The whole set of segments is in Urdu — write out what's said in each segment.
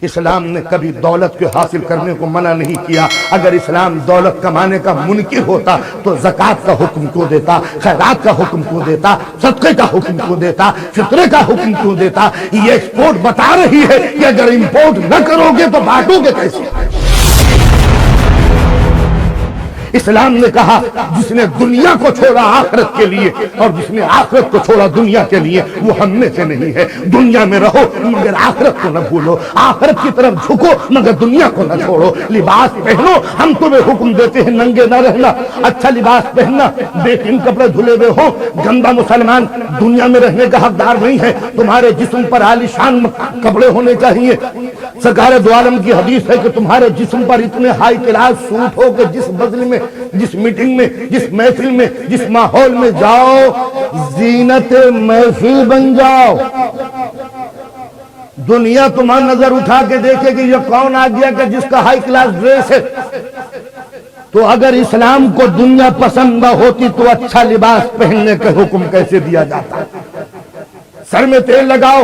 اسلام نے کبھی دولت کو حاصل کرنے کو منع نہیں کیا. اگر اسلام دولت کمانے کا منکر ہوتا تو زکوٰۃ کا حکم کیوں دیتا, خیرات کا حکم کیوں دیتا, صدقے کا حکم کیوں دیتا, فطرے کا حکم کیوں دیتا؟ یہ ایکسپورٹ بتا رہی ہے کہ اگر امپورٹ نہ کرو گے تو بانٹو گے کیسے؟ اسلام نے کہا جس نے دنیا کو چھوڑا آخرت کے لیے اور جس نے آخرت کو چھوڑا دنیا کے لیے وہ ہم میں سے نہیں ہے. دنیا میں رہو مگر آخرت کو نہ بھولو, آخرت کی طرف جھکو مگر دنیا کو نہ چھوڑو. لباس پہنو, ہم تمہیں حکم دیتے ہیں ننگے نہ رہنا, اچھا لباس پہننا, بہترین کپڑے دھلے ہوئے ہو. گندا مسلمان دنیا میں رہنے کا حقدار نہیں ہے. تمہارے جسم پر عالیشان کپڑے ہونے چاہیے. سرکار دو عالم کی حدیث ہے کہ تمہارے جسم پر اتنے ہائی کلاس سوٹ ہو کہ جس بدل میں, جس میٹنگ میں, جس محفل میں, جس ماحول میں جاؤ زینت محفل بن جاؤ. دنیا تمہاری نظر اٹھا کے دیکھے کہ یہ کون آ گیا کہ جس کا ہائی کلاس ڈریس ہے. تو اگر اسلام کو دنیا پسند نہ ہوتی تو اچھا لباس پہننے کا حکم کیسے دیا جاتا؟ سر میں تیل لگاؤ,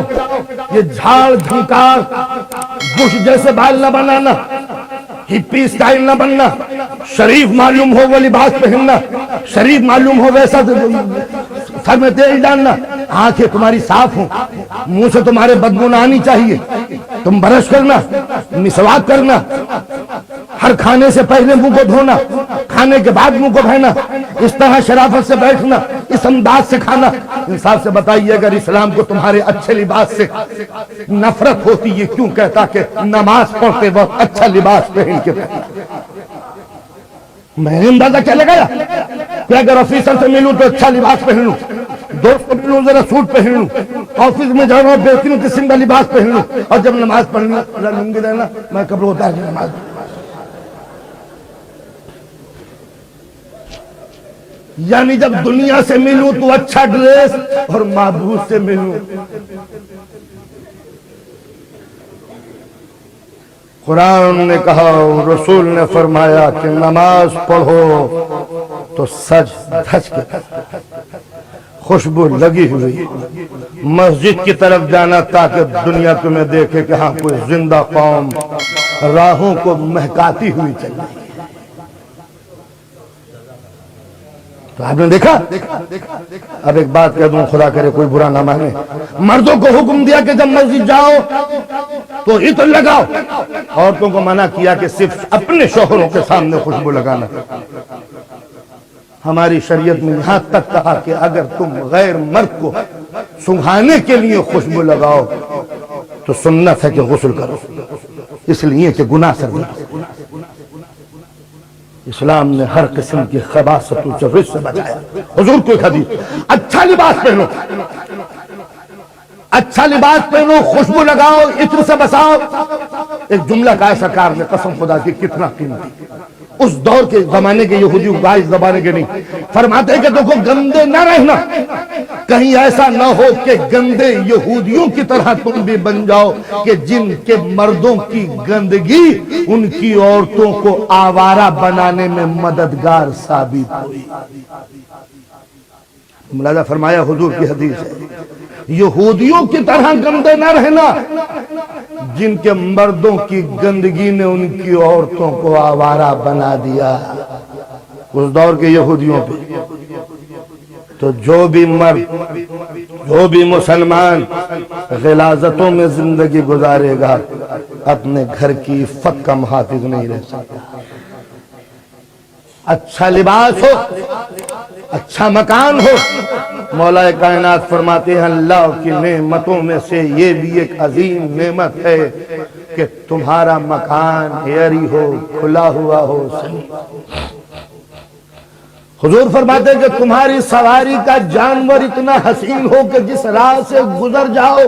یہ جھاڑ جھنکار بش جیسے بال نہ بنانا, ہپی سٹائل نہ بننا, شریف معلوم ہو وہ لباس پہننا, شریف معلوم ہو ویسا سر میں تیل ڈالنا. آنکھیں تمہاری صاف ہوں, منہ سے تمہارے بدبو نہ آنی چاہیے, تم برش کرنا, مسواک کرنا, ہر کھانے سے پہلے منہ کو دھونا, کھانے کے بعد منہ کو دھونا, اس طرح شرافت سے بیٹھنا, اس انداز سے کھانا. انصاف سے بتائیے اگر اسلام کو تمہارے اچھے لباس سے نفرت ہوتی یہ کیوں کہتا کہ نماز پڑھتے وقت اچھا لباس پہن کے پہننا؟ میں نے اندازہ کیا لگایا کہ اگر آفیسر سے ملوں تو اچھا لباس پہن لوں, دوست کو ملوں ذرا سوٹ پہن لوں, آفس میں جانا بہترین قسم کا لباس پہن لوں, اور جب نماز پڑھنا لنگی رہنا میں کپڑے اتار کے نماز. یعنی جب دنیا سے ملوں تو اچھا ڈریس اور معبود سے ملوں. قرآن نے کہا, رسول نے فرمایا کہ نماز پڑھو تو سج دھج کے, خوشبو لگی ہوئی, مسجد کی طرف جانا تاکہ دنیا تمہیں دیکھے کہ ہاں کوئی زندہ قوم راہوں کو مہکاتی ہوئی چل رہی ہے. تو آپ نے دیکھا. اب ایک بات کہہ دوں, خدا کرے کوئی برا نہ مانے, مردوں کو حکم دیا کہ جب مسجد جاؤ تو عطر لگاؤ, عورتوں کو منع کیا کہ صرف اپنے شوہروں کے سامنے خوشبو لگانا. ہماری شریعت میں یہاں تک کہا کہ اگر تم غیر مرد کو سنگھانے کے لیے خوشبو لگاؤ تو سنت ہے کہ غسل کرو, اس لیے کہ گناہ سے نہیں. اسلام نے ہر قسم کی خباثت و جرس سے بچایا. حضور کو ایک حدیث, اچھا لباس پہنو, اچھا لباس پہنو, خوشبو لگاؤ, عطر سے بساؤ. ایک جملہ کہا سرکار نے, قسم خدا کی کتنا قیمتی, اس دور کے زمانے کے یہودیوں کا اس زمانے کے نہیں, فرماتے ہیں کہ دیکھو گندے نہ رہنا, کہیں ایسا نہ ہو کہ گندے یہودیوں کی طرح تم بھی بن جاؤ کہ جن کے مردوں کی گندگی ان کی عورتوں کو آوارہ بنانے میں مددگار ثابت ہوئی. ملاحظہ فرمایا حضور کی حدیث ہے, یہودیوں کی طرح گندے نہ رہنا جن کے مردوں کی گندگی نے ان کی عورتوں کو آوارہ بنا دیا. اس دور کے یہودیوں پہ تو جو بھی مرد, جو بھی مسلمان غلاظتوں میں زندگی گزارے گا اپنے گھر کی عفت کا محافظ نہیں رہ سکتا. اچھا لباس ہو, اچھا مکان ہو. مولا کائنات فرماتے ہیں اللہ کی نعمتوں میں سے یہ بھی ایک عظیم نعمت ہے کہ تمہارا مکان ایئری ہو, کھلا ہوا ہو. حضور فرماتے ہیں کہ تمہاری سواری کا جانور اتنا حسین ہو کہ جس راہ سے گزر جاؤ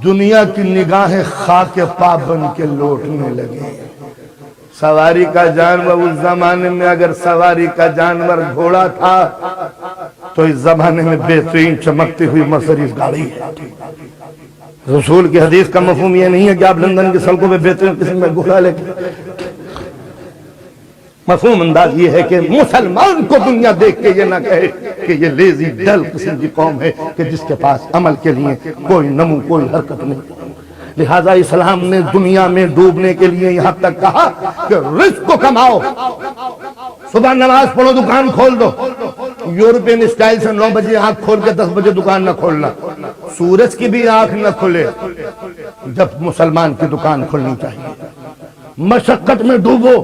دنیا کی نگاہیں خاک پا بن کے لوٹنے لگے. سواری کا جانور اس زمانے میں اگر سواری کا جانور گھوڑا تھا تو اس زمانے میں بہترین چمکتی ہوئی مرسڈیز گاڑی ہے. رسول کی حدیث کا مفہوم یہ نہیں ہے کہ آپ لندن کی سڑکوں پہ بہترین قسم کا گھوڑا لے کے, مفہوم انداز یہ ہے کہ مسلمان کو دنیا دیکھ کے یہ نہ کہے کہ یہ لیزی ڈل قسم کی قوم ہے کہ جس کے پاس عمل کے لیے کوئی نمو, کوئی حرکت نہیں. لہذا اسلام نے دنیا میں ڈوبنے کے لیے یہاں تک کہا کہ رزق کو کماؤ، صبح نماز پڑھو دکان کھول دو، یورپین اسٹائل سے 9 بجے آنکھ کھول کے 10 بجے دکان نہ کھولنا، سورج کی بھی آنکھ نہ کھلے جب مسلمان کی دکان کھلنی چاہیے۔ مشقت میں ڈوبو،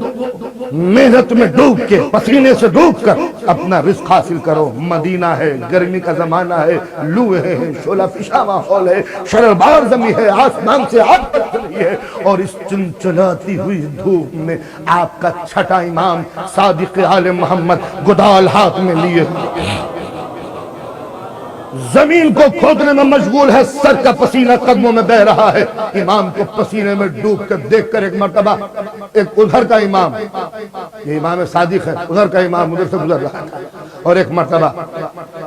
محنت میں ڈوب کے پسینے سے ڈوب کر اپنا رزق حاصل کرو۔ مدینہ ہے، گرمی کا زمانہ ہے، لو ہے، شعلہ فشاں ماحول ہے، شرربار زمین ہے، آسمان سے آگ برس رہی ہے، اور اس چنچناتی ہوئی دھوپ میں آپ کا چھٹا امام صادق آل محمد گدال ہاتھ میں لیے زمین کو کھودنے میں مشغول ہے، سر کا پسینہ قدموں میں بہ رہا ہے۔ امام کو پسینے میں ڈوب کر دیکھ کر ایک مرتبہ ایک ادھر کا امام، یہ امام صادق ہے، ادھر کا امام ادھر سے گزر رہا تھا، اور ایک مرتبہ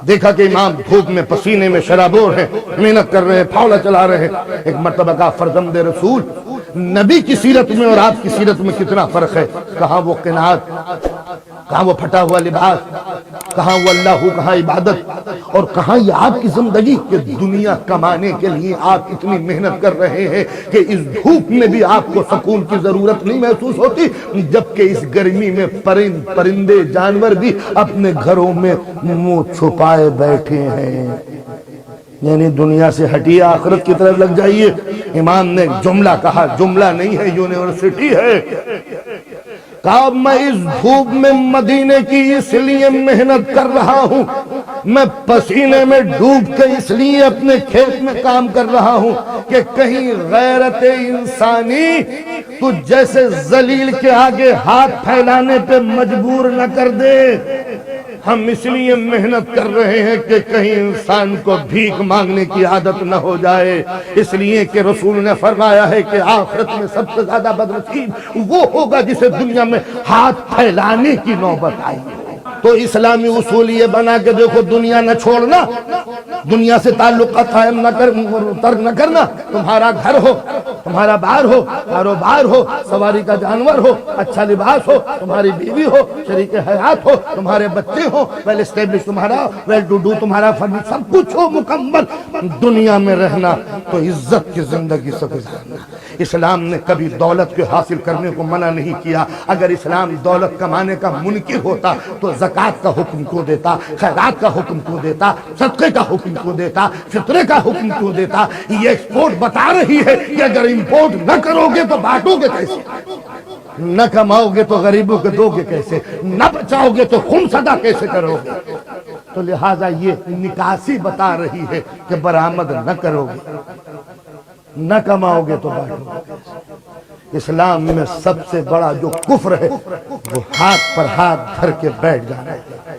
دیکھا کہ امام دھوپ میں پسینے میں شرابور ہیں، محنت کر رہے ہیں، پھاوڑا چلا رہے ہیں۔ ایک مرتبہ کہا فرزند رسول، نبی کی سیرت میں اور آپ کی سیرت میں کتنا فرق ہے؟ کہاں وہ قناعت، کہاں وہ پھٹا ہوا لباس، کہاں وہ اللہ، کہاں عبادت، اور کہاں یہ آپ کی زندگی کہ دنیا کمانے کے لیے آپ اتنی محنت کر رہے ہیں کہ اس دھوپ میں بھی آپ کو سکون کی ضرورت نہیں محسوس ہوتی، جبکہ اس گرمی میں پرندے جانور بھی اپنے گھروں میں منہ چھپائے بیٹھے ہیں۔ یعنی دنیا سے ہٹیے، آخرت کی طرف لگ جائیے۔ امام نے جملہ کہا، جملہ نہیں ہے، یونیورسٹی ہے، کہا میں اس دھوپ میں مدینے کی اس لیے محنت کر رہا ہوں، میں پسینے میں ڈوب کے اس لیے اپنے کھیت میں کام کر رہا ہوں کہ کہیں غیرت انسانی تو جیسے ذلیل کے آگے ہاتھ پھیلانے پہ مجبور نہ کر دے۔ ہم اس لیے محنت کر رہے ہیں کہ کہیں انسان کو بھیک مانگنے کی عادت نہ ہو جائے، اس لیے کہ رسول نے فرمایا ہے کہ آخرت میں سب سے زیادہ بدنصیب وہ ہوگا جسے دنیا میں ہاتھ پھیلانے کی نوبت آئی۔ تو اسلامی اصول یہ بنا کہ دیکھو دنیا نہ چھوڑنا، دنیا سے تعلقات قائم نہ ترک نہ کرنا، تمہارا گھر ہو، تمہارا بار ہو، کاروبار ہو، سواری کا جانور ہو، اچھا لباس ہو، تمہاری بیوی ہو، شریک حیات ہو، تمہارے بچے ہو، ویل اسٹیبلش تمہارا، ویل ٹو ڈو تمہارا، سب کچھ ہو مکمل، دنیا میں رہنا تو عزت کی زندگی سے گزارنا۔ اسلام نے کبھی دولت کو حاصل کرنے کو منع نہیں کیا۔ اگر اسلام دولت کمانے کا منکر ہوتا تو زکوٰۃ کا حکم کیوں دیتا، خیرات کا حکم کیوں دیتا، صدقے کا حکم کیوں دیتا، فطرے کا حکم کیوں دیتا؟ یہ ایکسپورٹ بتا رہی ہے کہ اگر امپورٹ نہ کرو گے تو بانٹو گے کیسے، نہ کماؤ گے تو غریبوں کو دو گے کیسے، نہ بچاؤ گے تو خمس ادا کیسے کرو گے؟ تو لہٰذا یہ نکاسی بتا رہی ہے کہ برآمد نہ کرو گے، نہ کماؤ گے تو بانٹو گے۔ اسلام میں سب سے بڑا جو کفر ہے وہ ہاتھ پر ہاتھ دھر کے بیٹھ جانا ہے۔